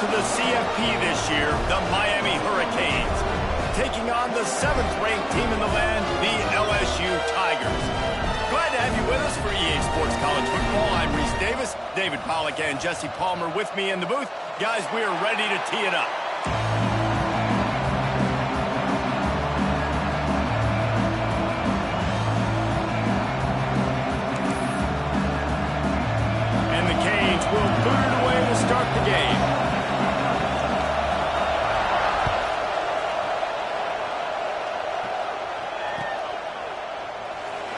to the CFP this year, the Miami Hurricanes, taking on the 7th-ranked team in the land, the LSU Tigers. Glad to have you with us for EA Sports College Football. I'm Reese Davis, David Pollack, and Jesse Palmer with me in the booth. Guys, we are ready to tee it up. And the Canes will boot it away to start the game.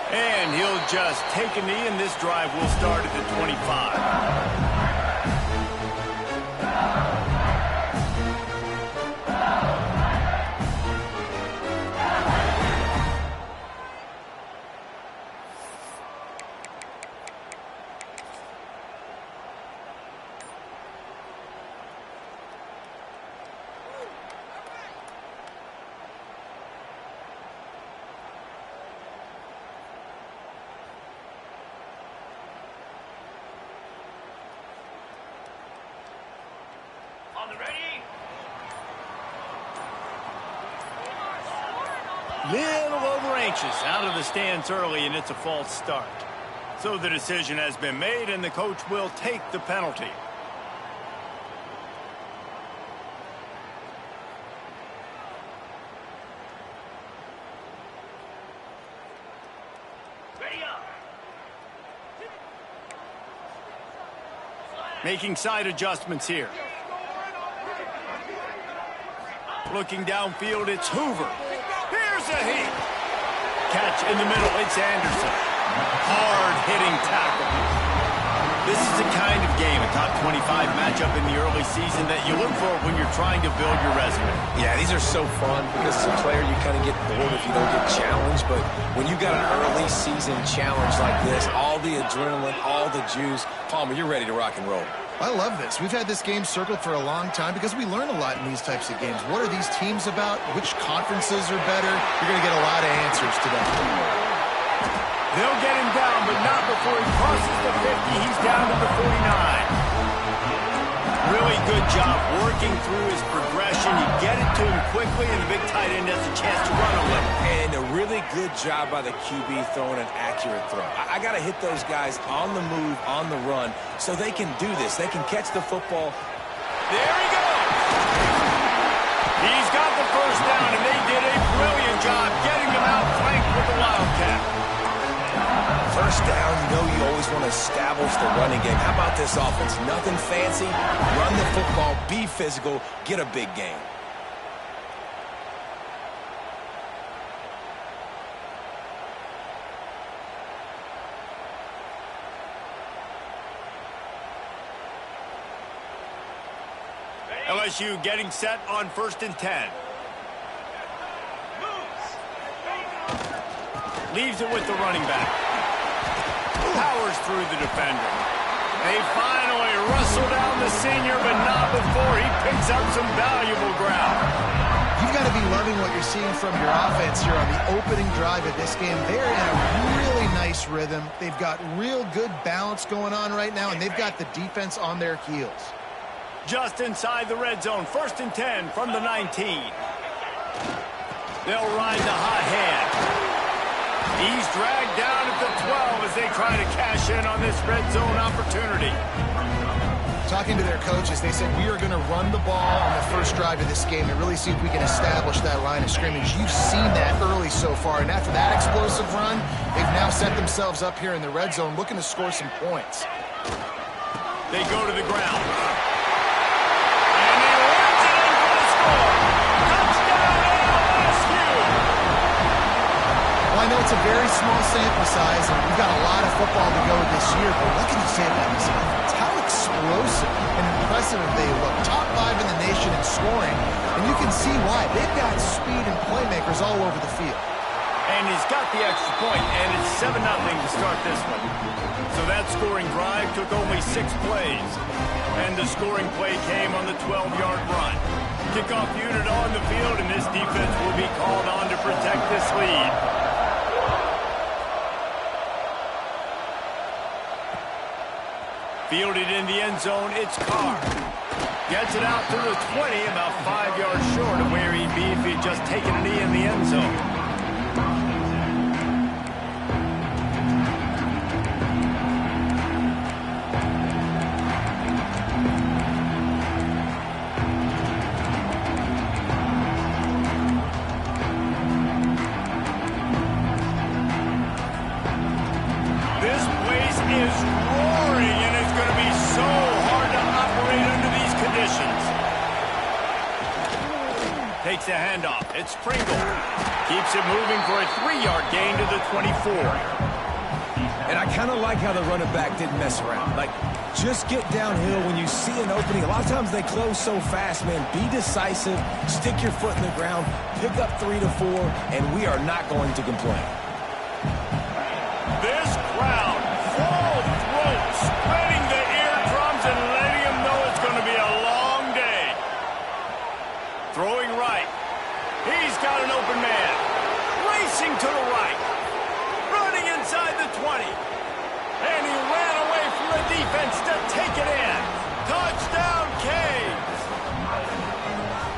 And he'll just take a knee, and this drive will start at the 25. Little over-anxious out of the stands early, and it's a false start. So the decision has been made, and the coach will take the penalty. Making side adjustments here. Looking downfield, it's Hoover. Here's a heat. Catch in the middle, it's Anderson. Hard-hitting tackle. This is the kind of game, a top 25 matchup in the early season, that you look for when you're trying to build your resume. Yeah, these are so fun because as a player, you kind of get bored if you don't get challenged. But when you got an early season challenge like this, all the adrenaline, all the juice, Palmer, you're ready to rock and roll. I love this. We've had this game circled for a long time because we learn a lot in these types of games. What are these teams about? Which conferences are better? You're going to get a lot of answers today. They'll get him down, but not before he crosses the 50. He's down to the 49. Really good job working through his progression. You get it to him quickly, and the big tight end has a chance to run a little. And a really good job by the QB throwing an accurate throw. I got to hit those guys on the move, on the run, so they can do this. They can catch the football. There he goes. He's got the first down, and they did a brilliant job getting him out flanked with the Wildcat. First down, you know you always want to establish the running game. How about this offense? Nothing fancy. Run the football, be physical, get a big gain. LSU getting set on 1st and 10. Leaves it with the running back. Powers through the defender. They finally wrestle down the senior, but not before he picks up some valuable ground. You've got to be loving what you're seeing from your offense here on the opening drive of this game. They're in a really nice rhythm. They've got real good balance going on right now, and they've got the defense on their heels. Just inside the red zone, 1st and 10 from the 19. They'll ride the hot hand. He's dragged down at the 12 as they try to cash in on this red zone opportunity. Talking to their coaches, they said we are going to run the ball on the first drive of this game and really see if we can establish that line of scrimmage. You've seen that early so far, and after that explosive run, they've now set themselves up here in the red zone looking to score some points. They go to the ground. And he runs it in for the score. Touchdown, LSU! Well, I know it's a very small sample size, and we've got a lot of football to go this year, but what can you say about this offense? How explosive and impressive they look. Top 5 in the nation in scoring, and you can see why. They've got speed and playmakers all over the field. And he's got the extra point, and it's 7-0 to start this one. So that scoring drive took only 6 plays. And the scoring play came on the 12-yard run. Kickoff unit on the field, and this defense will be called on to protect this lead. Fielded in the end zone, it's Carr. Gets it out to the 20, about 5 yards short of where he'd be if he'd just taken a knee in the end zone. This place is roaring, and it's going to be so hard to operate under these conditions. Takes a handoff. It's Pringle. Keeps it moving for a 3-yard gain to the 24. And I kind of like how the running back didn't mess around. Like, just get downhill when you see an opening. A lot of times they close so fast, man. Be decisive, stick your foot in the ground, pick up 3 to 4, and we are not going to complain. This crowd, full throat, spreading the eardrums and letting them know it's going to be a long day. Throwing right. He's got an open man. Racing to the right. Running inside the 20. And he ran away from the defense to take it in. Touchdown, Canes.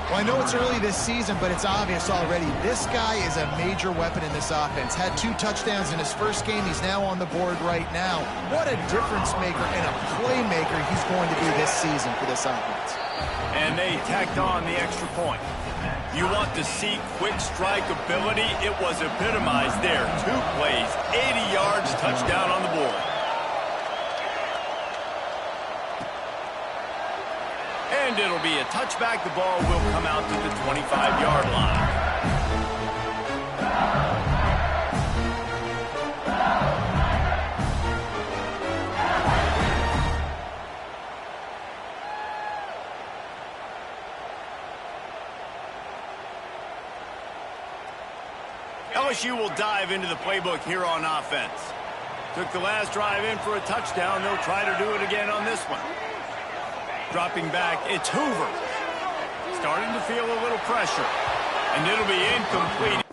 Well, I know it's early this season, but it's obvious already. This guy is a major weapon in this offense. Had 2 touchdowns in his first game. He's now on the board right now. What a difference maker and a playmaker he's going to be this season for this offense. And they tacked on the extra point. You want to see quick strike ability? It was epitomized there. 2 plays, 80 yards, touchdown on the board. And it'll be a touchback. The ball will come out to the 25-yard line. LSU will dive into the playbook here on offense. Took the last drive in for a touchdown. They'll try to do it again on this one. Dropping back, it's Hoover. Starting to feel a little pressure. And it'll be incomplete.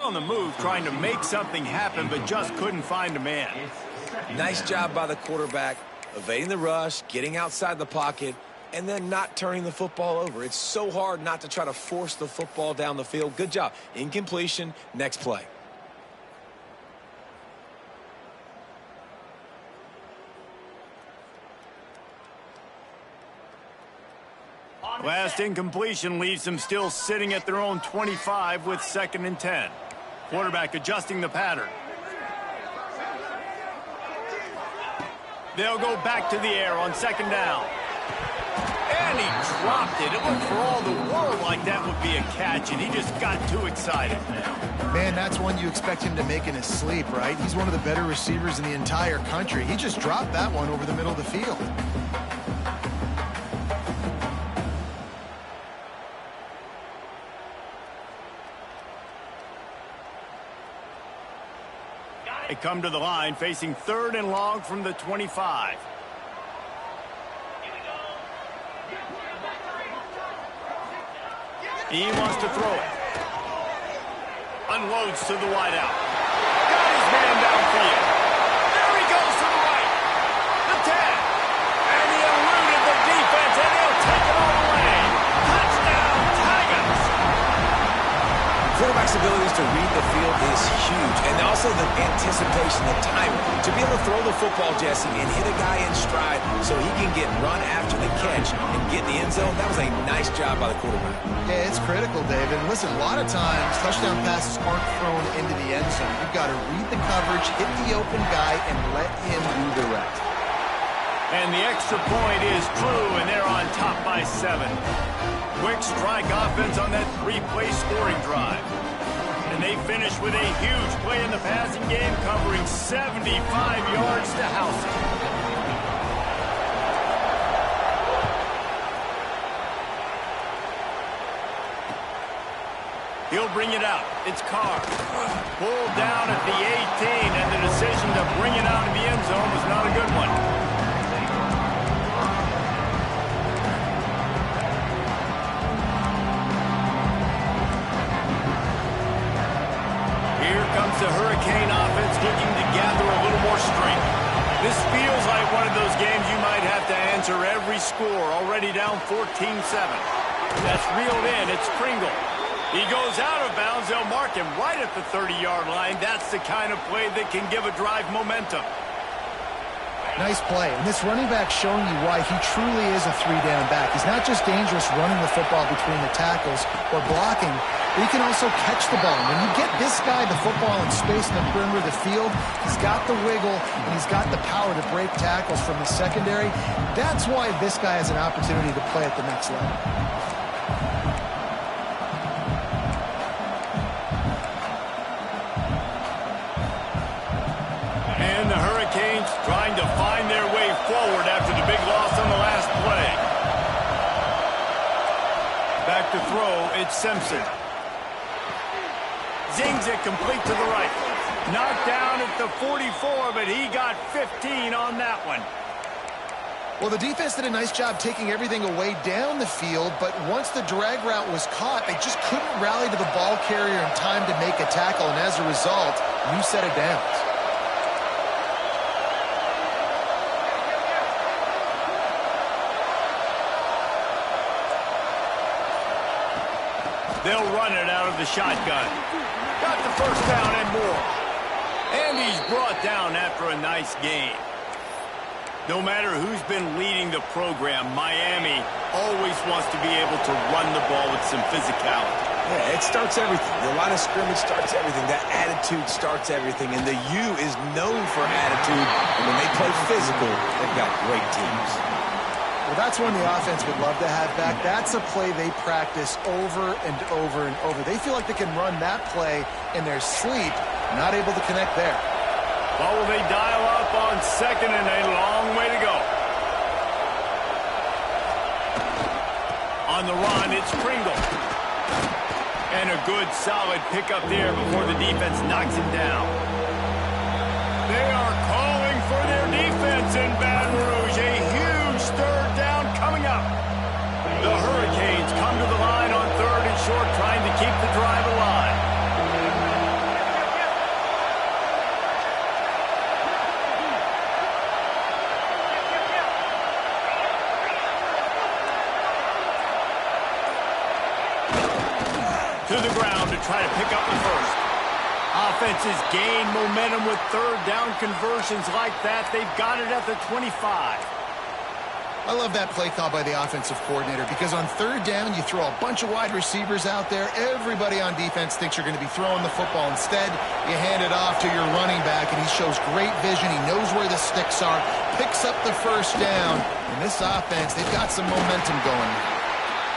On the move, trying to make something happen, but just couldn't find a man. Nice job by the quarterback, evading the rush, getting outside the pocket, and then not turning the football over. It's so hard not to try to force the football down the field. Good job. Incompletion, next play. Last incompletion leaves them still sitting at their own 25 with 2nd and 10. Quarterback adjusting the pattern. They'll go back to the air on 2nd down. And he dropped it. It looked for all the world like that would be a catch, and he just got too excited. Man, that's one you expect him to make in his sleep, right? He's one of the better receivers in the entire country. He just dropped that one over the middle of the field. They come to the line facing 3rd and long from the 25. He wants to throw it. Unloads to the wideout. his man downfield. There he goes to the right. The 10. And he eluded the defense, and he'll take it all the way. Touchdown, Tigers. Quarterback's abilities to read the field is huge, and also the anticipation, the timing. To be able to throw the football, Jesse, and hit a guy in stride so he can get run after the catch and get in the end zone, that was a nice job by the quarterback. Yeah, it's critical, David. And listen, a lot of times, touchdown passes aren't thrown into the end zone. You've got to read the coverage, hit the open guy, and let him do the rest. And the extra point is true, and they're on top by 7. Quick strike offense on that 3-play scoring drive. And they finish with a huge play in the passing game, covering 75 yards to house it. He'll bring it out. It's Carr. Pulled down at the 18, and the decision to bring it out of the end zone was not a good one. The Hurricane offense looking to gather a little more strength. This feels like one of those games you might have to answer every score. Already down 14-7. That's reeled in. It's Pringle. He goes out of bounds. They'll mark him right at the 30-yard line. That's the kind of play that can give a drive momentum. Nice play. And this running back showing you why he truly is a 3-down back. He's not just dangerous running the football between the tackles or blocking, but he can also catch the ball. When you get this guy the football in space in the perimeter of the field, he's got the wiggle and he's got the power to break tackles from the secondary. That's why this guy has an opportunity to play at the next level. And the Hurricanes trying to find their way forward after the big loss on the last play. Back to throw, it's Simpson. Zings it complete to the right. Knocked down at the 44, but he got 15 on that one. Well, the defense did a nice job taking everything away down the field, but once the drag route was caught, they just couldn't rally to the ball carrier in time to make a tackle, and as a result, new set of downs. They'll run it out of the shotgun. Got the first down and more. And he's brought down after a nice gain. No matter who's been leading the program, Miami always wants to be able to run the ball with some physicality. Yeah, it starts everything. The line of scrimmage starts everything. That attitude starts everything. And the U is known for attitude. And when they play physical, they've got great teams. Well, that's one the offense would love to have back. That's a play they practice over and over and over. They feel like they can run that play in their sleep, not able to connect there. Well, will they dial up on second and a long way to go? On the run, it's Pringle. And a good, solid pickup there before the defense knocks him down. They are calling for their defense in Baton Rouge. A huge third down coming up. The Hurricanes come to the line on 3rd and short, trying to keep the drive alive. To the ground to try to pick up the first. Offenses gain momentum with 3rd down conversions like that. They've got it at the 25. I love that play call by the offensive coordinator because on 3rd down, you throw a bunch of wide receivers out there. Everybody on defense thinks you're going to be throwing the football. Instead, you hand it off to your running back, and he shows great vision. He knows where the sticks are, picks up the first down. And this offense, they've got some momentum going.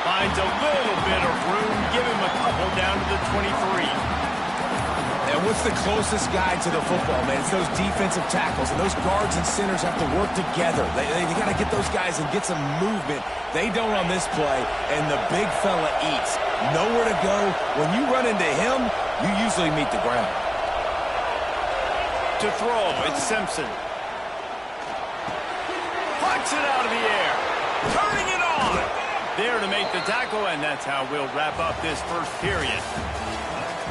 Finds a little bit of room. Give him a couple down to the 23. And what's the closest guy to the football, man? It's those defensive tackles, and those guards and centers have to work together. They got to get those guys and get some movement. They don't on this play, and the big fella eats. Nowhere to go. When you run into him, you usually meet the ground. To throw, it's Simpson. Pucks it out of the air. Turning it on. There to make the tackle, and that's how we'll wrap up this first period.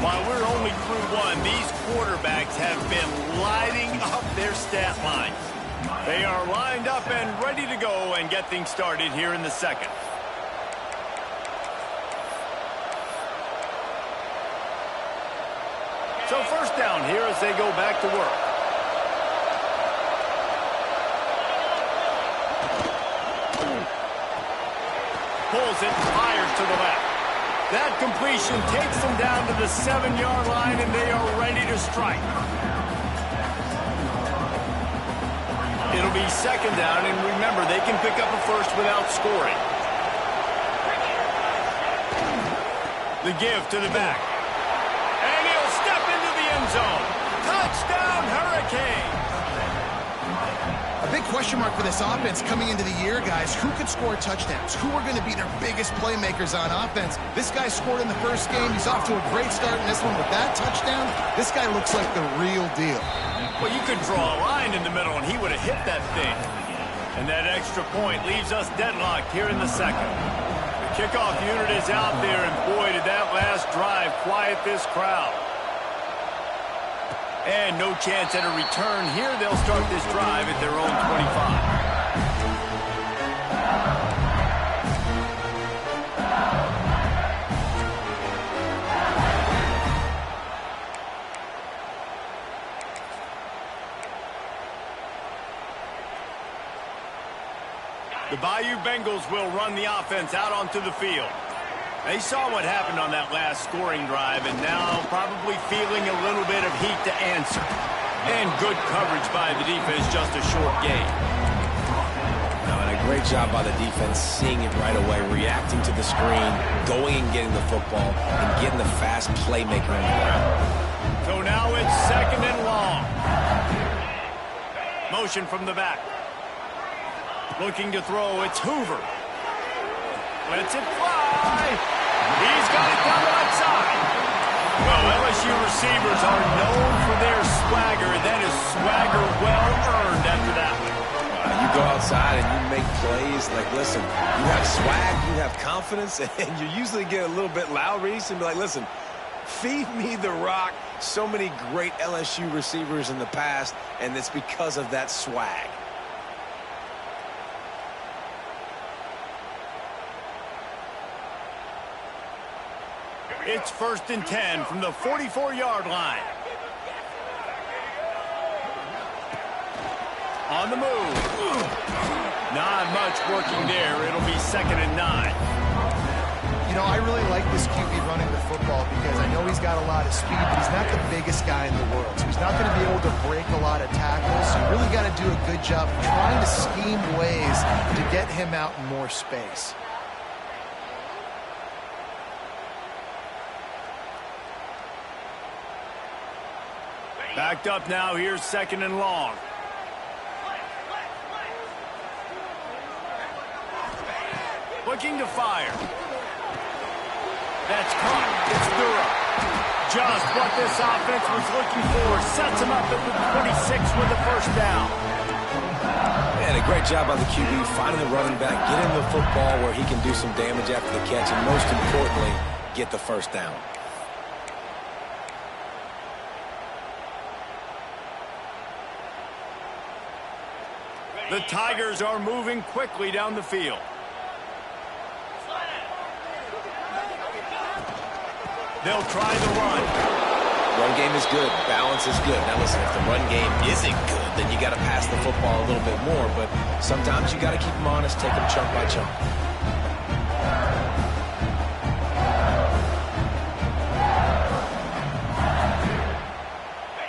While we're only through one, these quarterbacks have been lighting up their stat lines. They are lined up and ready to go and get things started here in the second. So first down here as they go back to work. Pulls it, fires to the left. That completion takes them down to the 7-yard line, and they are ready to strike. It'll be second down, and remember, they can pick up a first without scoring. The give to the back. And he'll step into the end zone. Touchdown, Hurricanes! A big question mark for this offense coming into the year, guys. Who could score touchdowns? Who are going to be their biggest playmakers on offense? This guy scored in the first game. He's off to a great start in this one. With that touchdown, this guy looks like the real deal. Well, you could draw a line in the middle, and he would have hit that thing. And that extra point leaves us deadlocked here in the second. The kickoff unit is out there, and boy, did that last drive quiet this crowd. And no chance at a return here. They'll start this drive at their own 25. The Bayou Bengals will run the offense out onto the field. They saw what happened on that last scoring drive, and now probably feeling a little bit of heat to answer. And good coverage by the defense, just a short gain. And a great job by the defense, seeing it right away, reacting to the screen, going and getting the football, and getting the fast playmaker on the ground. So now it's second and long. Motion from the back. Looking to throw, it's Hoover. Lets it fly. He's got it down the left side. Well, LSU receivers are known for their swagger. That is swagger well earned after that one. You go outside and you make plays. Like, listen, you have swag, you have confidence, and you usually get a little bit loud, Reese, and be like, listen, feed me the rock. So many great LSU receivers in the past, and it's because of that swag. It's 1st and 10 from the 44-yard line. On the move. Not much working there. It'll be 2nd and 9. You know, I really like this QB running the football because I know he's got a lot of speed, but he's not the biggest guy in the world. So he's not going to be able to break a lot of tackles. So you really got to do a good job trying to scheme ways to get him out in more space. Backed up now. Here's 2nd and long. Looking to fire. That's caught. It's Durham. Just what this offense was looking for. Sets him up at the 26 with the first down. And a great job by the QB finding the running back, getting the football where he can do some damage after the catch, and most importantly, get the first down. The Tigers are moving quickly down the field. They'll try the run. Run game is good. Balance is good. Now listen, if the run game isn't good, then you got to pass the football a little bit more. But sometimes you got to keep them honest, take them chunk by chunk.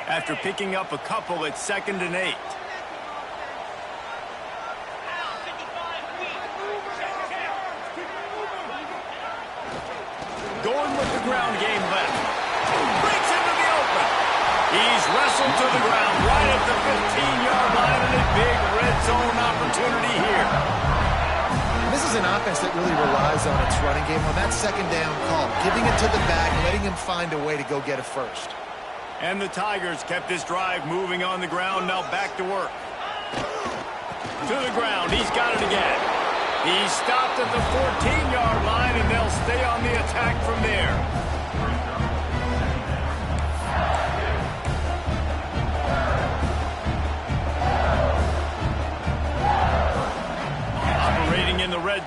After picking up a couple, it's 2nd and 8. Going with the ground game left. Breaks into the open. He's wrestled to the ground right at the 15-yard line, and a big red zone opportunity here. This is an offense that really relies on its running game on that 2nd down call, giving it to the back, letting him find a way to go get a first. And the Tigers kept this drive moving on the ground. Now back to work. To the ground. He's got it again. He stopped at the 14-yard line, and they'll stay on the attack from there.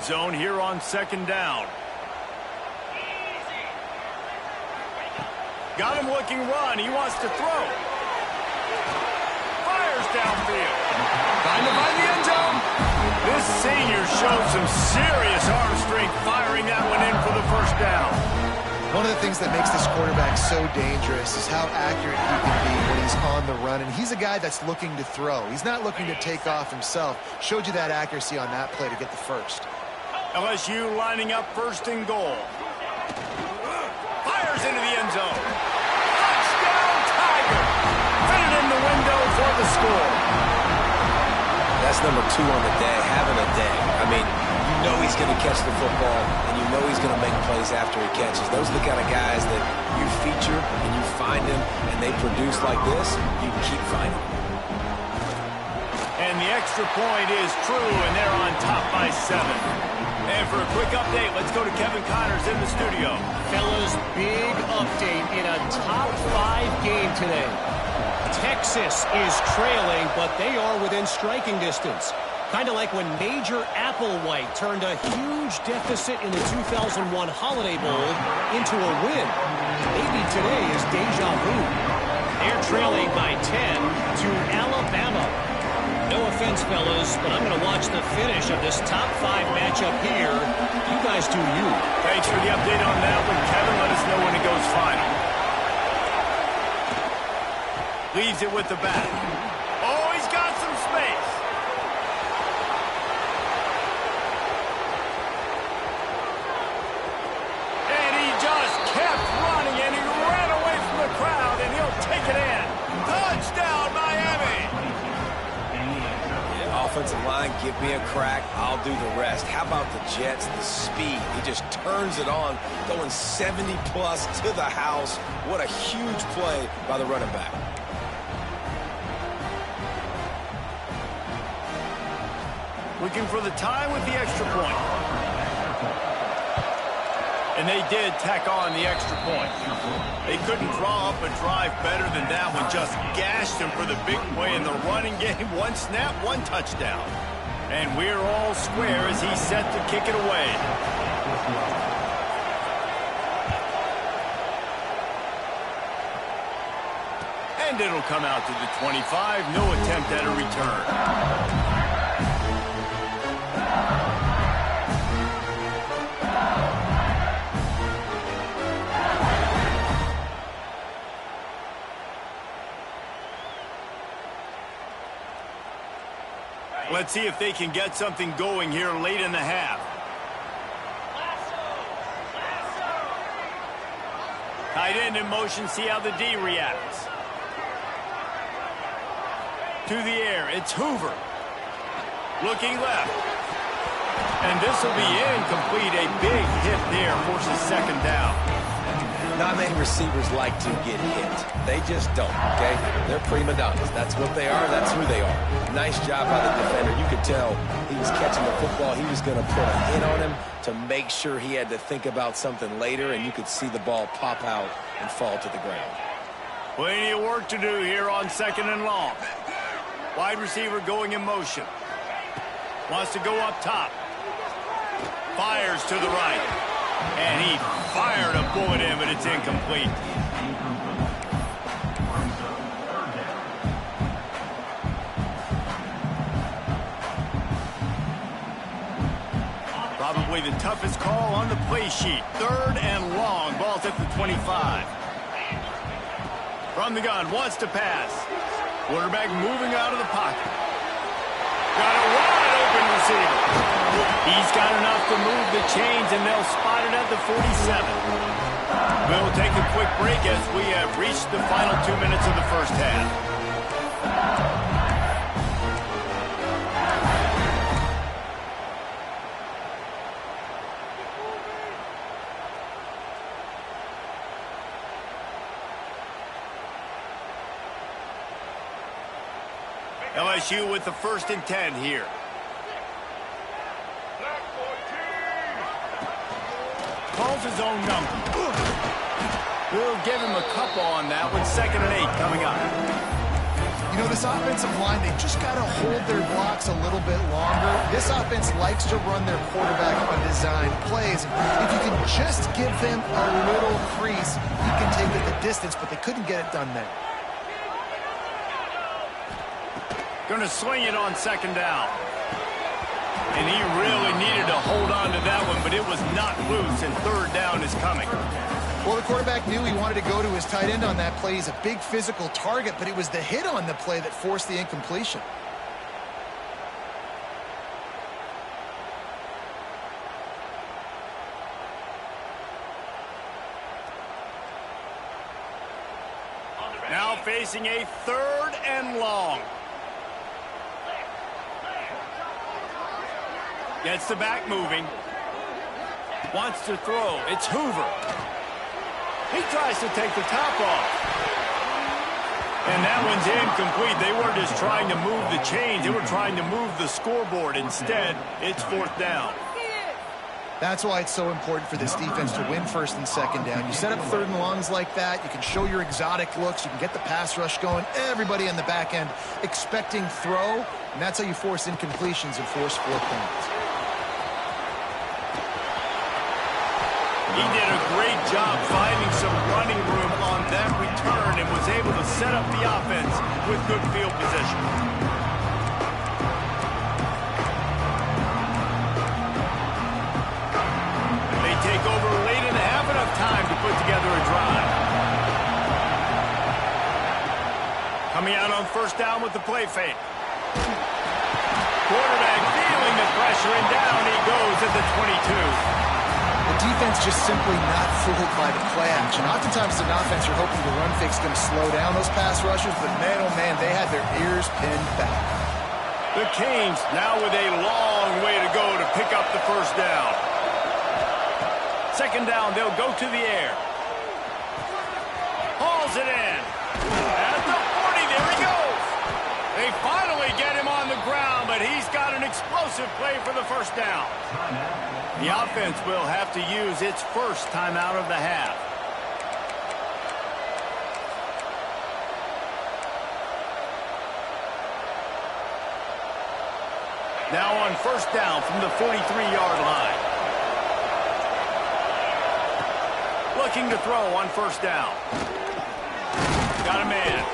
zone here on second down. Got him looking run. He wants to throw. Fires downfield. Trying to find the end zone. This senior showed some serious arm strength firing that one in for the first down. One of the things that makes this quarterback so dangerous is how accurate he can be when he's on the run. And he's a guy that's looking to throw. He's not looking to take off himself. Showed you that accuracy on that play to get the first. LSU lining up first and goal. Fires into the end zone. Touchdown, Tiger! Fit it in the window for the score. That's number 2 on the day, having a day. I mean, you know he's going to catch the football, and you know he's going to make plays after he catches. Those are the kind of guys that you feature and you find them, and they produce like this, you keep finding them. And the extra point is true, and they're on top by 7. And for a quick update, let's go to Kevin Connors in the studio. Fellas, big update in a top 5 game today. Texas is trailing, but they are within striking distance. Kind of like when Major Applewhite turned a huge deficit in the 2001 Holiday Bowl into a win. Maybe today is deja vu. They're trailing by 10 to Alabama. No offense, fellas, but I'm going to watch the finish of this top 5 matchup here. You guys do you. Thanks for the update on that one, Kevin. Let us know when it goes final. Leaves it with the back. Oh, he's got some space. And he just kept running, and he ran away from the crowd, and he'll take it in. Touchdown, Miami! Yeah, offensive line, give me a crack. I'll do the rest. How about the Jets, the speed? He just turns it on, going 70-plus to the house. What a huge play by the running back. Looking for the tie with the extra point. And they did tack on the extra point. They couldn't draw up a drive better than that one. Just gashed him for the big play in the running game. 1 snap, 1 touchdown. And we're all square as he's set to kick it away. And it'll come out to the 25. No attempt at a return. Let's see if they can get something going here late in the half. Tight end in motion, see how the D reacts. To the air, it's Hoover. Looking left. And this will be incomplete. A big hit there, forces second down. Not many receivers like to get hit. They just don't, okay? They're prima donnas. That's what they are. That's who they are. Nice job by the defender. You could tell he was catching the football. He was going to put a hit on him to make sure he had to think about something later, and you could see the ball pop out and fall to the ground. Plenty of work to do here on second and long. Wide receiver going in motion. Wants to go up top. Fires to the right. And he fired a bullet in, but it's incomplete. Probably the toughest call on the play sheet. 3rd and long. Ball's at the 25. From the gun, wants to pass. Quarterback moving out of the pocket. Got a wide open receiver. He's got enough to move the chains, and they'll spot it at the 47. We'll take a quick break as we have reached the final 2 minutes of the first half. LSU with the 1st and 10 here. Calls his own number. We'll give him a couple on that one. 2nd and 8 coming up. You know, this offensive line, they just got to hold their blocks a little bit longer. This offense likes to run their quarterback on design plays. If you can just give him a little crease, he can take it the distance, but they couldn't get it done there. Going to swing it on second down. And he really needed to hold on to that one, but it was not loose, and third down is coming. Well, the quarterback knew he wanted to go to his tight end on that play. He's a big physical target, but it was the hit on the play that forced the incompletion. Now facing a third and long. Gets the back moving. Wants to throw. It's Hoover. He tries to take the top off. And that one's incomplete. They weren't just trying to move the chains. They were trying to move the scoreboard. Instead, it's fourth down. That's why it's so important for this defense to win first and second down. You set up third and longs like that. You can show your exotic looks. You can get the pass rush going. Everybody on the back end expecting throw. And that's how you force incompletions and force 4 points. He did a great job finding some running room on that return and was able to set up the offense with good field position. They take over late and have enough time to put together a drive. Coming out on first down with the play fake. Quarterback feeling the pressure, and down he goes at the 22. The defense just simply not fooled by the play action. Oftentimes, as an offense, you're hoping the run fake's going to slow down those pass rushers, but man, oh man, they had their ears pinned back. The Canes now with a long way to go to pick up the first down. Second down, they'll go to the air. Hauls it in. At the 40, there he goes. They finally get him on the ground, but he's got an explosive play for the first down. The offense will have to use its first timeout of the half. Now on first down from the 43-yard line. Looking to throw on first down. Got a man.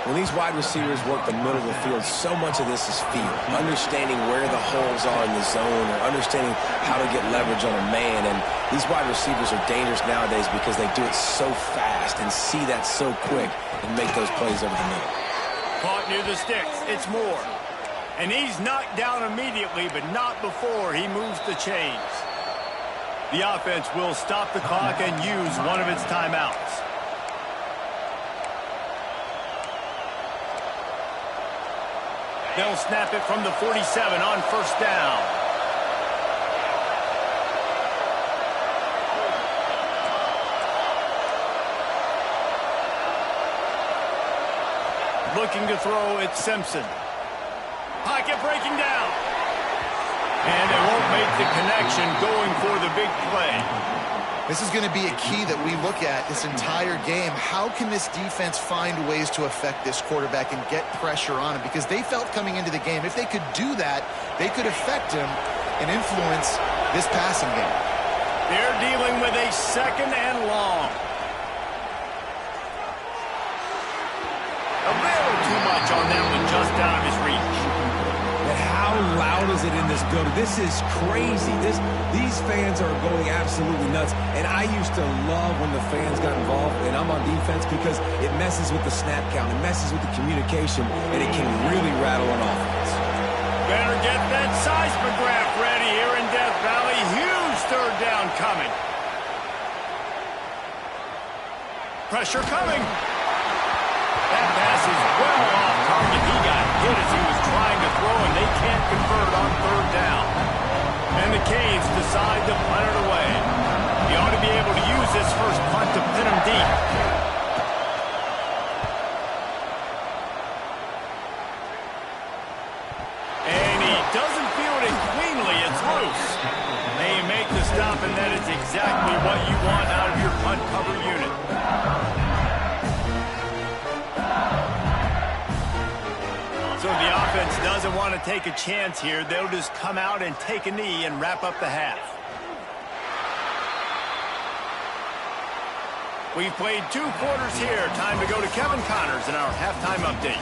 When these wide receivers work the middle of the field, so much of this is feel. Understanding where the holes are in the zone, or understanding how to get leverage on a man. And these wide receivers are dangerous nowadays because they do it so fast and see that so quick and make those plays over the middle. Caught near the sticks. It's Moore. And he's knocked down immediately, but not before he moves the chains. The offense will stop the clock and use one of its timeouts. They'll snap it from the 47 on first down. Looking to throw, it's Simpson. Pocket breaking down. And they won't make the connection going for the big play. This is going to be a key that we look at this entire game. How can this defense find ways to affect this quarterback and get pressure on him? Because they felt coming into the game, if they could do that, they could affect him and influence this passing game. They're dealing with a second and long. A little too much on that one, just out of his reach. But how loud is it in this building? This is crazy. These fans are going absolutely nuts. And I used to love when the fans got involved, and I'm on defense, because it messes with the snap count. It messes with the communication, and it can really rattle an offense. Better get that seismograph ready here in Death Valley. Huge third down coming. Pressure coming. That pass is well off target. He got hit as he was trying to throw, and they can't convert on third down. And the Canes decide to punt it away. He ought to be able to use this first punt to pin him deep. And he doesn't feel it cleanly. It's loose. They make the stop, and that is exactly what you want out of your punt cover unit. doesn't want to take a chance here. They'll just come out and take a knee and wrap up the half. We've played 2 quarters here. Time to go to Kevin Connors in our halftime update.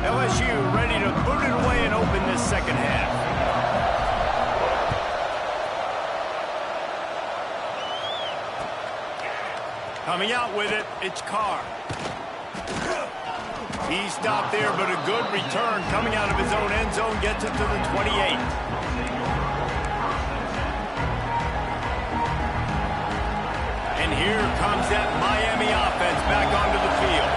LSU ready to boot it away and open this second half. Coming out with it, it's Carr. He stopped there, but a good return coming out of his own end zone gets him to the 28. And here comes that Miami offense back onto the field.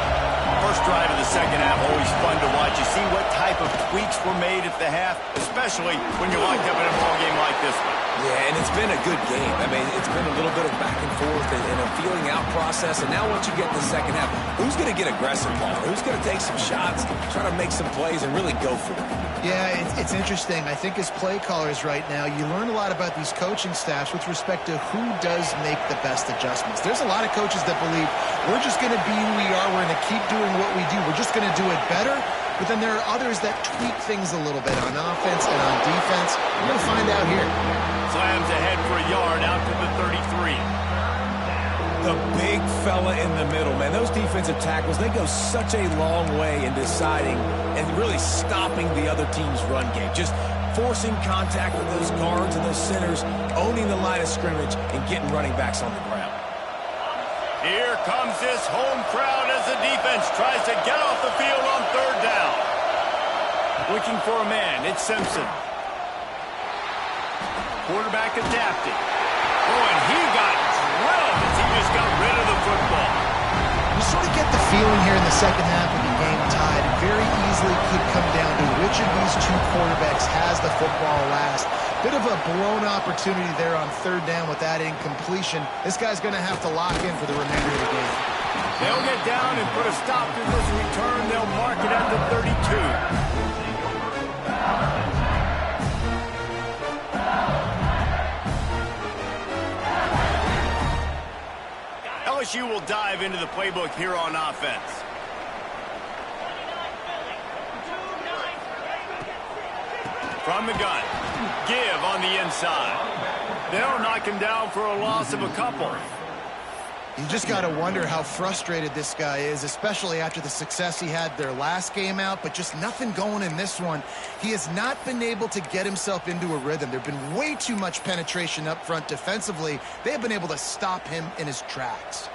First drive of the second half, always fun to watch. You see what type of tweaks were made at the half, especially when you're locked up in a ball game like this one. Yeah, and it's been a good game. I mean, it's been a little bit of back and forth and a feeling out process. And now once you get to the second half, who's going to get aggressive, Paul? Who's going to take some shots, try to make some plays, and really go for it? Yeah, it's interesting. I think as play callers right now, you learn a lot about these coaching staffs with respect to who does make the best adjustments. There's a lot of coaches that believe we're just going to be who we are. We're going to keep doing what we do. We're just going to do it better. But then there are others that tweak things a little bit on offense and on defense. We're going to find out here. Slams ahead for a yard out to the 33. The big fella in the middle, man. Those defensive tackles, they go such a long way in deciding and really stopping the other team's run game. Just forcing contact with those guards and those centers, owning the line of scrimmage, and getting running backs on the ground. Here comes this home crowd as the defense tries to get off the field on third down. Looking for a man, it's Simpson. Quarterback adapted. Oh, and he got drilled as he just got rid of the football. You sort of get the feeling here in the second half of the game tied. It very easily could come down to which of these 2 quarterbacks has the football last. Bit of a blown opportunity there on third down with that incompletion. This guy's going to have to lock in for the remainder of the game. They'll get down and put a stop to this return. They'll mark it at the 32. LSU will dive into the playbook here on offense. From the gun, give on the inside. They'll knock him down for a loss of a couple. You just got to wonder how frustrated this guy is, especially after the success he had their last game out, but just nothing going in this one. He has not been able to get himself into a rhythm. There have been way too much penetration up front defensively. They have been able to stop him in his tracks.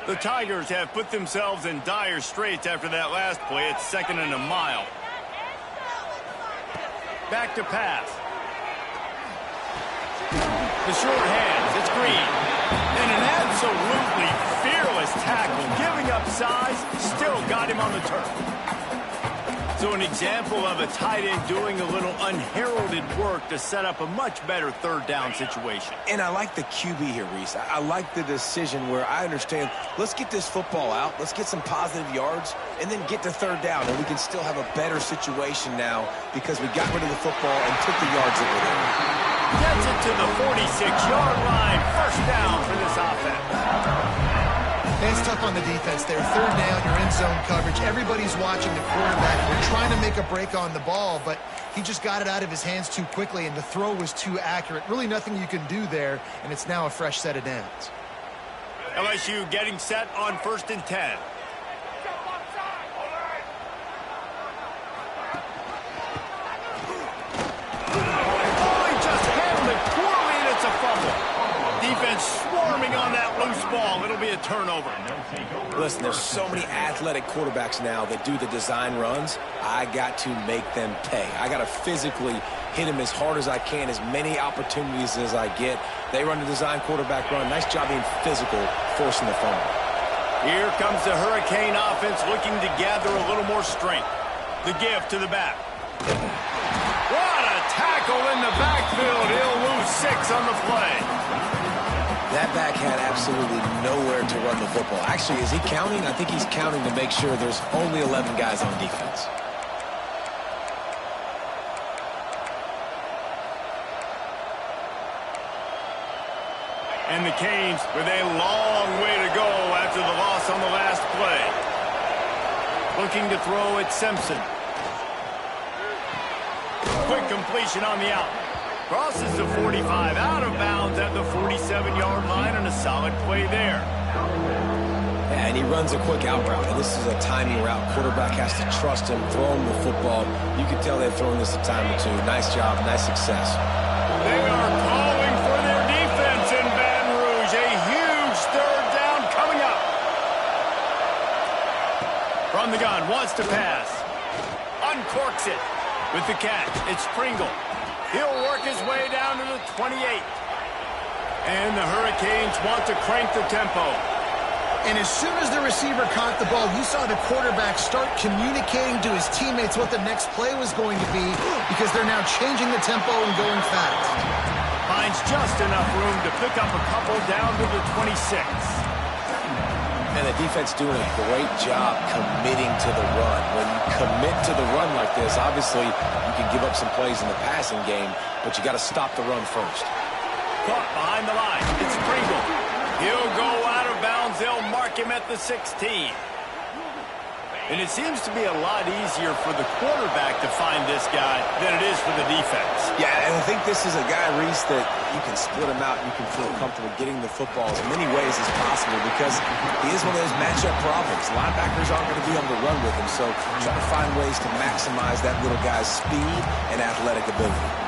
The Tigers have put themselves in dire straits after that last play. It's 2nd and a mile. Back to pass. The short hands, it's Green. And an absolutely fearless tackle, giving up size, still got him on the turf. So an example of a tight end doing a little unheralded work to set up a much better third down situation. And I like the QB here, Reese. I like the decision where I understand, let's get this football out, let's get some positive yards, and then get to third down, and we can still have a better situation now because we got rid of the football and took the yards that were there. Gets it to the 46-yard line. First down for this offense. It's tough on the defense there. Third down, you're in zone coverage. Everybody's watching the quarterback. We're trying to make a break on the ball, but he just got it out of his hands too quickly, and the throw was too accurate. Really nothing you can do there, and it's now a fresh set of downs. LSU getting set on 1st and 10. Defense swarming on that loose ball. It'll be a turnover. Listen, there's so many athletic quarterbacks now that do the design runs. I got to make them pay. I got to physically hit them as hard as I can, as many opportunities as I get. They run the design quarterback run. Nice job being physical, forcing the fumble. Here comes the Hurricane offense looking to gather a little more strength. The give to the back. What a tackle in the backfield. He'll lose 6 on the play. That back had absolutely nowhere to run the football. Actually, is he counting? I think he's counting to make sure there's only 11 guys on defense. And the Canes with a long way to go after the loss on the last play. Looking to throw it, Simpson. Quick completion on the out. Crosses the 45, out of bounds at the 47-yard line, and a solid play there. Yeah, and he runs a quick out route, and this is a timing route. Quarterback has to trust him, throw him the football. You can tell they've thrown this a time or two. Nice job, nice success. They are calling for their defense in Baton Rouge. A huge third down coming up. From the gun, wants to pass. Uncorks it with the catch. It's Pringle. He'll work his way down to the 28. And the Hurricanes want to crank the tempo. And as soon as the receiver caught the ball, you saw the quarterback start communicating to his teammates what the next play was going to be, because they're now changing the tempo and going fast. Finds just enough room to pick up a couple down to the 26. And the defense doing a great job committing to the run. When you commit to the run like this, obviously you can give up some plays in the passing game, but you got to stop the run first. Caught behind the line. It's Pringle. He'll go out of bounds. They'll mark him at the 16. And it seems to be a lot easier for the quarterback to find this guy than it is for the defense. Yeah, and I think this is a guy, Reese, that you can split him out. You can feel comfortable getting the football as many ways as possible, because he is one of those matchup problems. Linebackers aren't going to be able to run with him, so try to find ways to maximize that little guy's speed and athletic ability.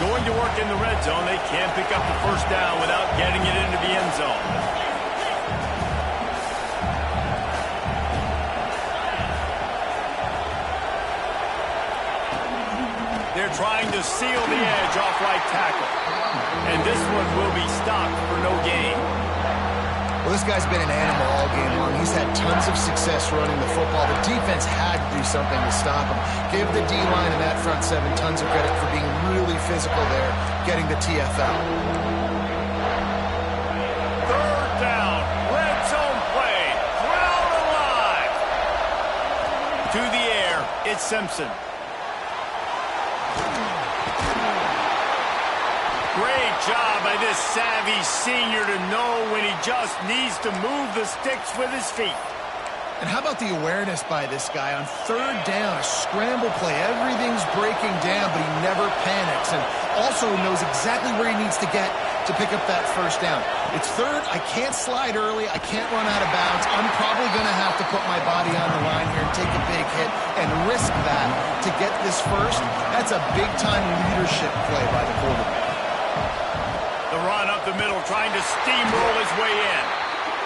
Going to work in the red zone. They can't pick up the first down without getting it into the end zone. They're trying to seal the edge off right tackle. And this one will be stopped for no gain. Well, this guy's been an animal all game long. He's had tons of success running the football. The defense had to do something to stop him. Give the D-line and that front seven tons of credit for being really physical there, getting the TFL. Third down, red zone play, crowd alive. To the air, it's Simpson. Great job by this savvy senior to know when he just needs to move the sticks with his feet. And how about the awareness by this guy on third down, a scramble play. Everything's breaking down, but he never panics, and also knows exactly where he needs to get to pick up that first down. It's third. I can't slide early. I can't run out of bounds. I'm probably going to have to put my body on the line here and take a big hit and risk that to get this first. That's a big-time leadership play by the quarterback. The run up the middle, trying to steamroll his way in.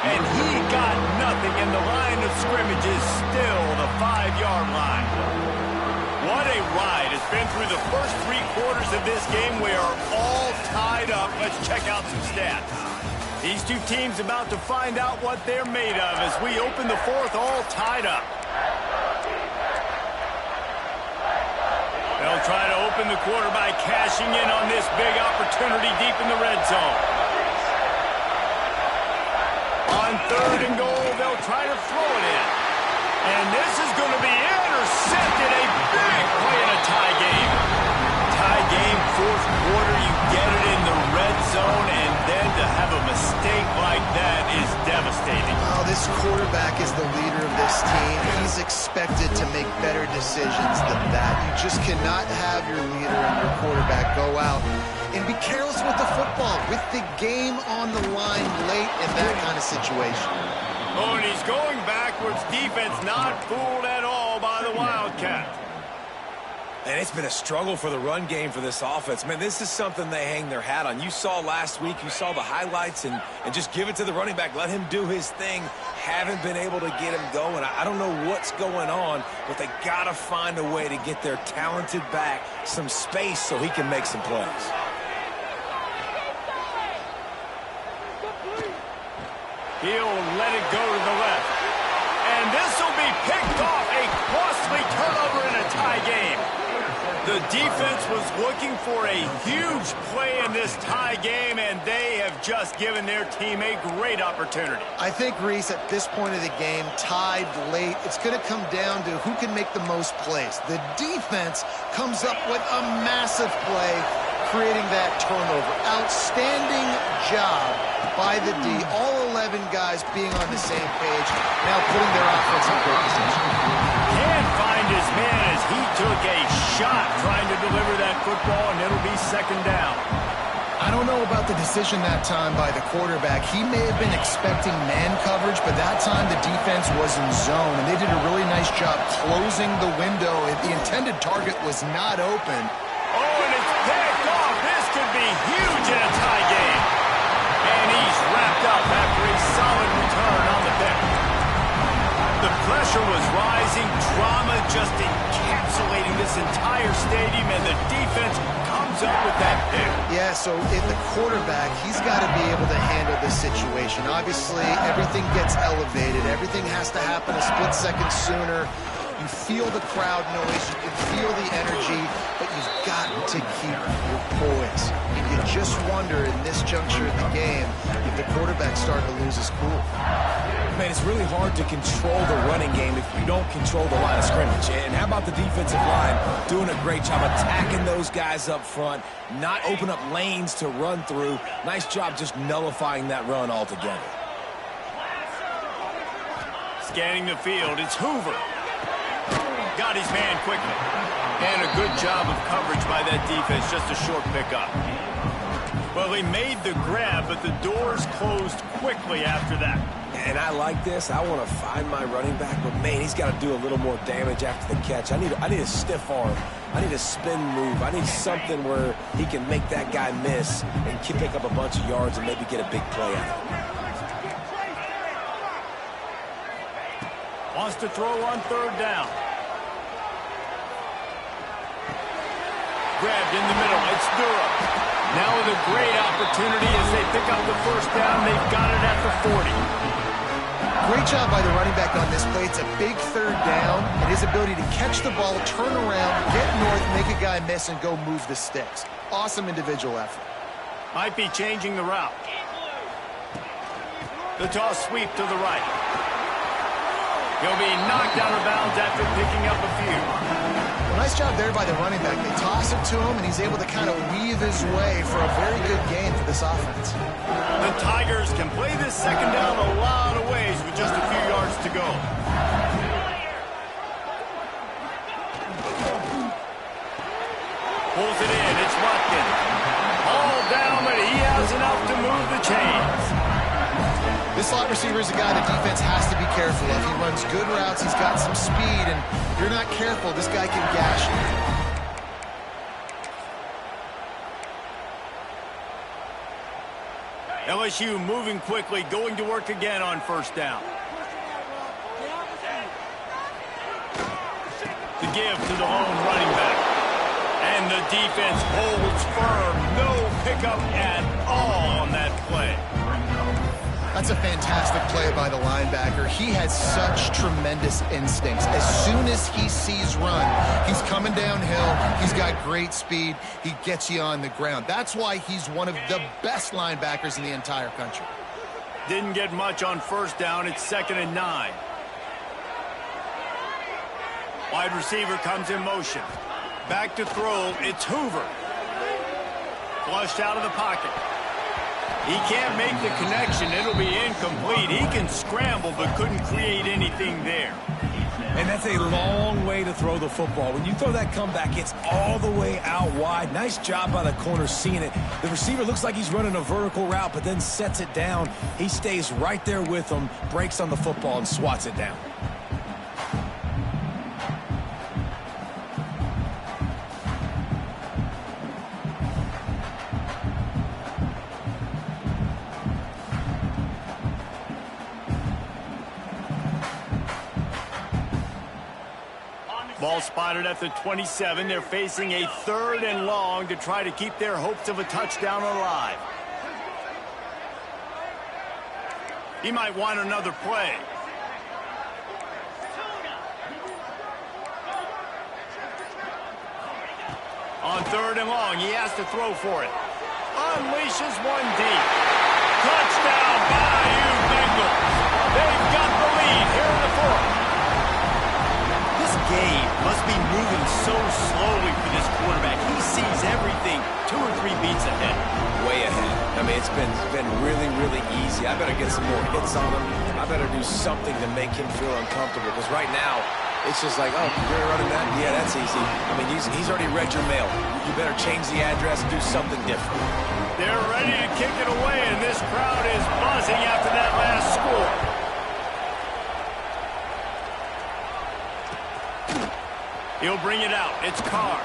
And he got nothing, and the line of scrimmage is still the 5-yard line. What a ride. It's been through the first 3 quarters of this game. We are all tied up. Let's check out some stats. These two teams about to find out what they're made of as we open the 4th all tied up. They'll try to open the quarter by cashing in on this big opportunity deep in the red zone. On 3rd and goal, they'll try to throw it in. And this is going to be intercepted. A big play in a tie game. Tie game, 4th quarter, you get it in the red zone, and then to have a mistake like that is devastating. Oh, this quarterback is the leader of this team. He's expected to make better decisions than that. You just cannot have your leader and your quarterback go out and be careless with the football, with the game on the line late in that kind of situation. Oh, and he's going backwards. Defense not fooled at all by the Wildcat. And it's been a struggle for the run game for this offense. Man, this is something they hang their hat on. You saw last week, you saw the highlights, and just give it to the running back. Let him do his thing. Haven't been able to get him going. I don't know what's going on, but they got to find a way to get their talented back some space so he can make some plays. He'll let it go to the left. And this will be picked off. A costly turnover in a tie game. The defense was looking for a huge play in this tie game, and they have just given their team a great opportunity. I think, Reese, at this point of the game, tied late, it's going to come down to who can make the most plays. The defense comes up with a massive play, creating that turnover. Outstanding job by the D. All 11 guys being on the same page, now putting their offense in great position. Can't find his man as he took a shot trying to deliver that football, and it'll be second down. I don't know about the decision that time by the quarterback. He may have been expecting man coverage, but that time the defense was in zone, and they did a really nice job closing the window. The intended target was not open. Oh, and it's picked off. This could be huge in a tie game. And he's wrapped up after a solid return on the pick. The pressure was rising, drama just encapsulating this entire stadium, and the defense comes up with that pick. Yeah, so in the quarterback, he's got to be able to handle this situation. Obviously, everything gets elevated. Everything has to happen a split second sooner. You feel the crowd noise, you can feel the energy, but you've got to keep your poise. And you just wonder in this juncture of the game if the quarterback's starting to lose his cool. Man, it's really hard to control the running game if you don't control the line of scrimmage. And how about the defensive line doing a great job attacking those guys up front, not open up lanes to run through. Nice job just nullifying that run altogether. Scanning the field, it's Hoover. Got his man quickly. And a good job of coverage by that defense, just a short pickup. Well, he made the grab, but the doors closed quickly after that. And I like this. I want to find my running back, but man, he's got to do a little more damage after the catch. I need a stiff arm. I need a spin move. I need something where he can make that guy miss and pick up a bunch of yards and maybe get a big play out of it. Wants to throw on third down. Grabbed in the middle. It's Durham. Now with a great opportunity as they pick up the first down. They've got it at the 40. Great job by the running back on this play. It's a big third down, and his ability to catch the ball, turn around, get north, make a guy miss, and go move the sticks. Awesome individual effort. Might be changing the route. The toss sweep to the right. He'll be knocked out of bounds after picking up a few. Well, nice job there by the running back. They toss it to him, and he's able to kind of weave his way for a very good game for this offense. The Tigers can play this second down a lot of ways with just a few yards to go. Pulls it in. It's Watkins. All down, but he has enough to move the chains. This slot receiver is a guy the defense has to be careful of. He runs good routes. He's got some speed, and if you're not careful, this guy can gash you. LSU moving quickly, going to work again on first down. The give to the home running back. And the defense holds firm. No pickup at all on that play. That's a fantastic play by the linebacker. He has such tremendous instincts. As soon as he sees run, he's coming downhill. He's got great speed. He gets you on the ground. That's why he's one of the best linebackers in the entire country. Didn't get much on first down. It's 2nd and 9. Wide receiver comes in motion. Back to throw. It's Hoover. Flushed out of the pocket. He can't make the connection. It'll be incomplete. He can scramble, but couldn't create anything there. And that's a long way to throw the football. When you throw that comeback, it's all the way out wide. Nice job by the corner seeing it. The receiver looks like he's running a vertical route, but then sets it down. He stays right there with him, breaks on the football, and swats it down. Ball spotted at the 27. They're facing a 3rd and long to try to keep their hopes of a touchdown alive. He might want another play. On 3rd and long, he has to throw for it. Unleashes one deep. Touchdown, Bayou Bengals. They've got the lead here in the 4th. This game must be moving so slowly for this quarterback. He sees everything 2 or 3 beats ahead. Way ahead. I mean, it's been really, really easy. I better get some more hits on him. I better do something to make him feel uncomfortable. Because right now, it's just like, oh, you're running that? Yeah, that's easy. I mean, he's already read your mail. You better change the address and do something different. They're ready to kick it away, and this crowd is buzzing after that last score. He'll bring it out. It's Carr.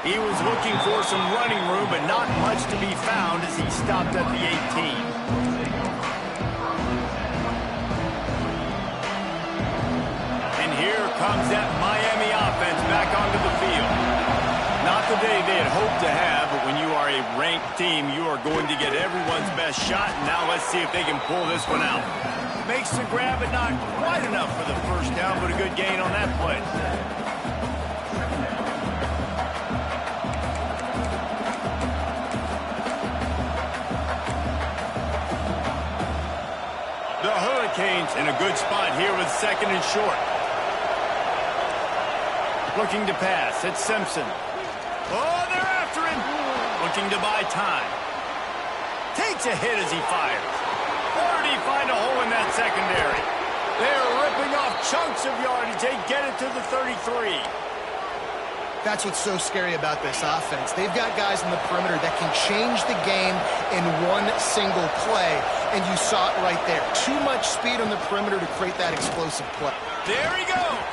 He was looking for some running room, but not much to be found as he stopped at the 18. And here comes that Miami offense back onto the field. Not the day they had hoped to have, but when you are a ranked team, you are going to get everyone's best shot. And now let's see if they can pull this one out. Makes the grab, but not quite enough for the first down, but a good gain on that play. The Hurricanes in a good spot here with 2nd and short. Looking to pass. It's Simpson. Oh, they're after him. Looking to buy time. Takes a hit as he fires. Or did he find a hole in that secondary? They're ripping off chunks of yardage. They get it to the 33. That's what's so scary about this offense. They've got guys in the perimeter that can change the game in one single play, and you saw it right there. Too much speed on the perimeter to create that explosive play. There he goes.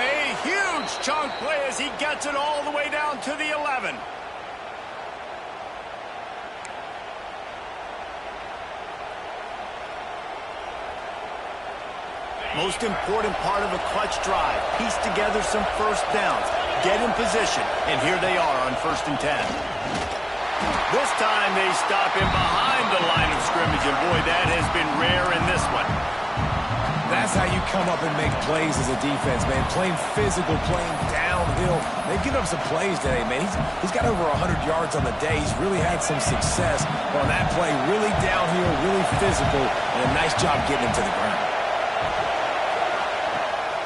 A huge chunk play as he gets it all the way down to the 11. Most important part of a clutch drive. Piece together some first downs. Get in position. And here they are on 1st and 10. This time they stop him behind the line of scrimmage. And boy, that has been rare in this one. That's how you come up and make plays as a defense, man. Playing physical, playing downhill. They've given up some plays today, man. He's got over 100 yards on the day. He's really had some success on that play. Really downhill, really physical, and a nice job getting him to the ground.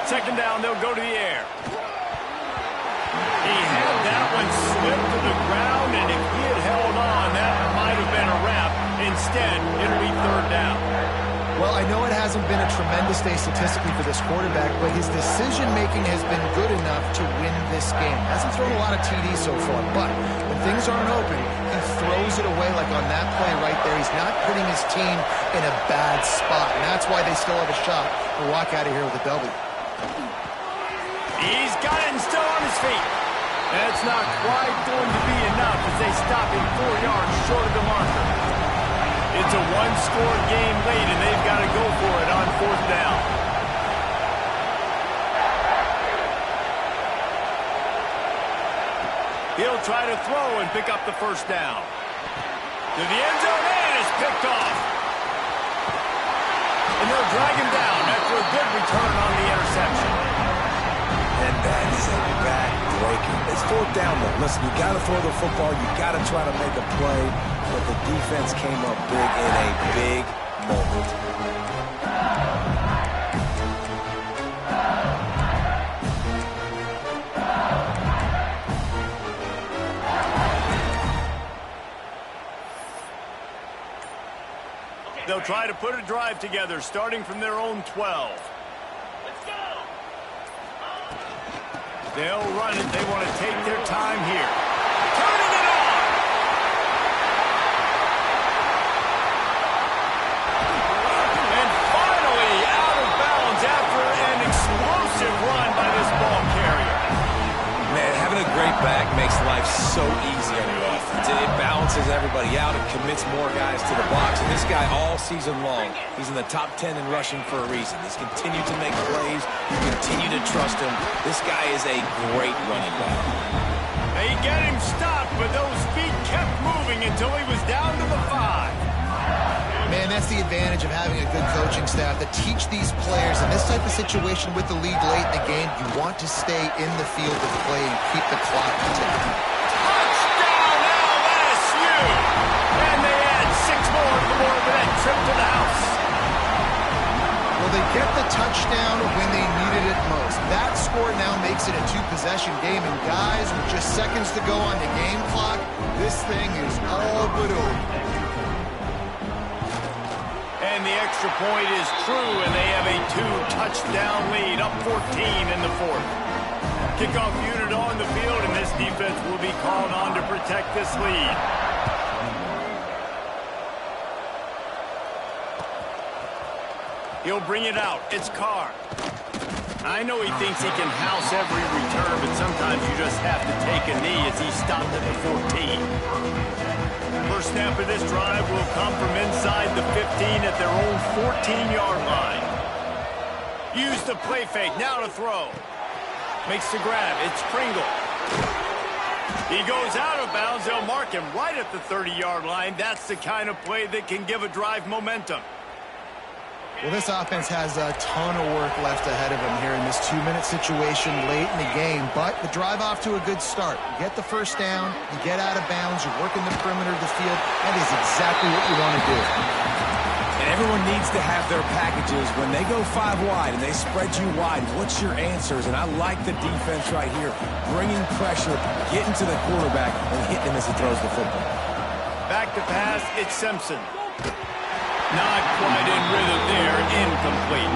2nd down, they'll go to the air. He had that one slip to the ground, and if he had held on, that might have been a wrap. Instead, it'll be 3rd down. Well, I know it hasn't been a tremendous day statistically for this quarterback, but his decision-making has been good enough to win this game. Hasn't thrown a lot of TDs so far, but when things aren't open, he throws it away like on that play right there. He's not putting his team in a bad spot, and that's why they still have a shot to walk out of here with a W. He's got it and still on his feet. That's not quite going to be enough as they stop him 4 yards short of the marker. It's a one-score game late, and they've got to go for it on 4th down. He'll try to throw and pick up the 1st down. To the end zone, and it's picked off. And they'll drag him down after a good return on the interception. And that is a back-breaker. It's 4th down, though. Listen, you got to throw the football. You got to try to make a play. But the defense came up big in a big moment. They'll try to put a drive together, starting from their own 12. They'll run it. They want to take their time here. Turning it on! And finally out of bounds after an explosive run by this ball carrier. Man, having a great back makes life so easy on your offense. It balances everybody out. It commits more guys to the box. And this guy all season long, he's in the top 10 in rushing for a reason. He's continued to make plays. You continue to trust him. This guy is a great running back. They get him stopped, but those feet kept moving until he was down to the 5. Man, that's the advantage of having a good coaching staff that teach these players in this type of situation with the lead late in the game. You want to stay in the field of play and keep the clock ticking. Touchdown, LSU! And they add 6 more to the board with that trip to the house. Well, they get the touchdown when they needed it most. That score now makes it a 2-possession game, and guys, with just seconds to go on the game clock, this thing is all but over. And the extra point is true, and they have a 2-touchdown lead, up 14 in the 4th. Kickoff unit on the field, and this defense will be called on to protect this lead. He'll bring it out. It's Carr. I know he thinks he can house every return, but sometimes you just have to take a knee as he stopped at the 14. First snap of this drive will come from inside the 15 at their own 14-yard line. Use the play fake. Now to throw. Makes the grab. It's Pringle. He goes out of bounds. They'll mark him right at the 30-yard line. That's the kind of play that can give a drive momentum. Well, this offense has a ton of work left ahead of them here in this 2-minute situation late in the game, but the drive off to a good start. You get the first down, you get out of bounds, you're working the perimeter of the field. That is exactly what you want to do. And everyone needs to have their packages. When they go 5 wide and they spread you wide, what's your answers? And I like the defense right here, bringing pressure, getting to the quarterback, and hitting him as he throws the football. Back to pass, it's Simpson. Not quite in rhythm there, incomplete.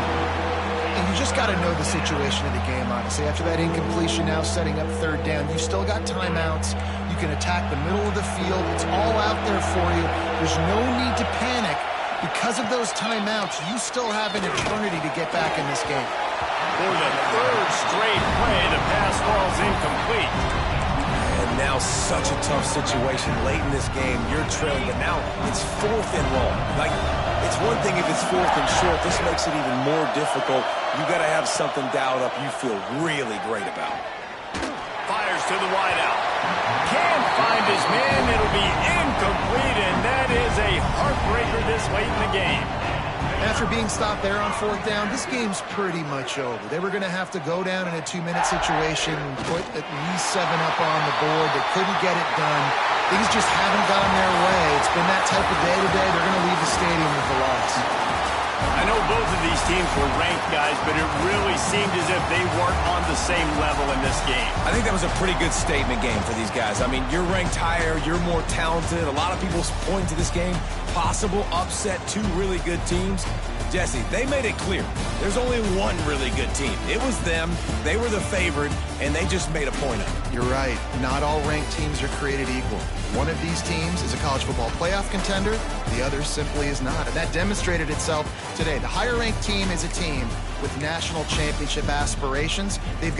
And you just got to know the situation of the game, honestly. After that incompletion, now setting up 3rd down, you still got timeouts. You can attack the middle of the field. It's all out there for you. There's no need to panic. Because of those timeouts, you still have an eternity to get back in this game. For the 3rd straight play, the pass falls incomplete. And now such a tough situation late in this game. You're trailing, but now it's 4th and long. Like, it's one thing if it's 4th and short. This makes it even more difficult. You got to have something dialed up you feel really great about. Fires to the wideout. Can't find his man. It'll be incomplete, and that is a heartbreaker this late in the game. After being stopped there on 4th down, this game's pretty much over. They were going to have to go down in a 2-minute situation, put at least 7 up on the board. They couldn't get it done. Things just haven't gone their way. It's been that type of day today. They're going to leave the stadium with a loss. I know both of these teams were ranked, guys, but it really seemed as if they weren't on the same level in this game. I think that was a pretty good statement game for these guys. I mean, you're ranked higher, you're more talented. A lot of people point to this game, possible upset, 2 really good teams. Jesse, they made it clear. There's only one really good team. It was them. They were the favorite, and they just made a point of it. You're right. Not all ranked teams are created equal. One of these teams is a college football playoff contender. The other simply is not. And that demonstrated itself today. The higher ranked team is a team with national championship aspirations. They've got